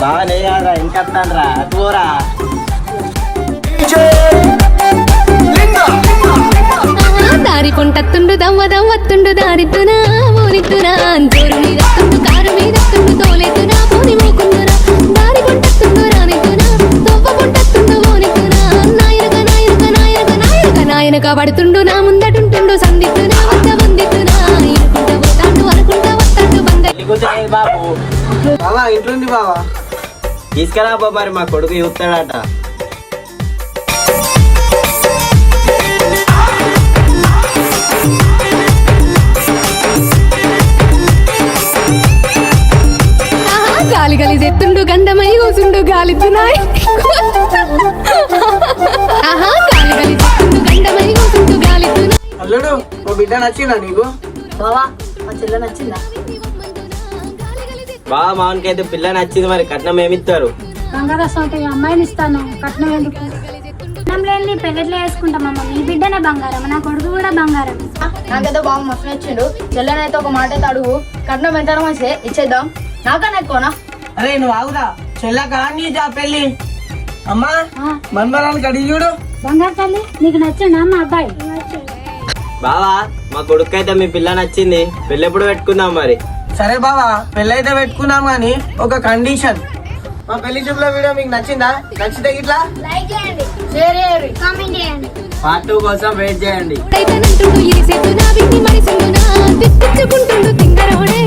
బాగానే కాదురా ఇంకెత్తానరా పోరా. దారి కొంటత్తుండు దవ్వ దవ్వత్తుండు దారిద్దునా ఊరిద్దునా జోరు మీదత్తుండు కారు మీదత్తుండు తోలెత్తునా పోని మూకుందునా దారి కొంటత్తుండు రానిద్దునా దవ్వ కొంటత్తుండు ఊరిద్దునా నాయనక నాయనక నాయనక నాయనక నాయనక పడుతుండు నా ముందటుంటుండు సందిద్దునా వద్ద వందిద్దునా ఇరుకుంట పోతాండు అనుకుంటా వస్తాడు బంగ బాబు బావా ఇంట్లో ఉంది బావా. తీసుకురా బాబు, మరి మా కొడుకు చూస్తాడట. గాలి గలి చెత్తుండు గంధమై కూసుండు గాలిద్దునాయ్ గాలి గలి చెత్తుండు గంధమై కూసుండు గాలిద్దునా. అల్లుడు ఓ బిడ్డ నచ్చిందా నీకు? బావా మా చెల్లె నచ్చిందా? బాబా మామూలుకైతే పిల్ల నచ్చింది, మరి కట్నం ఏమిస్తారు? బంగారసం అంటే అమ్మాయిని ఇస్తాను, కట్నం ఎందుకు? కట్నం లేని పెళ్ళిట్లో వేసుకుంటామమ్మ. నీ బిడ్డనే బంగారం, నా కొడుకు కూడా బంగారం. నాకైతే బాబు మస్తు నచ్చిండు. చెల్లెనైతే ఒక మాట అయితే అడుగు, కట్నం ఎంత మంచి ఇచ్చేద్దాం. నాకన్నా ఎక్కువనా? అరే నువ్వు ఆగురా, చెల్లక నీ జా పెళ్ళి. అమ్మా మన్మరానికి అడిగి చూడు. బంగారు తల్లి నీకు నచ్చిందా మా అబ్బాయి? బావా మా కొడుకు అయితే మీ పిల్ల నచ్చింది, పెళ్ళెప్పుడు పెట్టుకుందాం మరి? సరే బావా పెళ్ళైతే పెట్టుకున్నాం గానీ ఒక కండిషన్. మా పెళ్లి చూపుల వీడియో మీకు నచ్చిందా? నచ్చితే ఇట్లా లైక్ చేయండి, షేర్ చేయండి, కామెంట్ చేయండి. పార్ట్ 2 కోసం వెయిట్ చేయండి. ఇరిసేద్దునా విన్ని మరిసిందునా తిప్పించుకుంటుండు తింగరోడే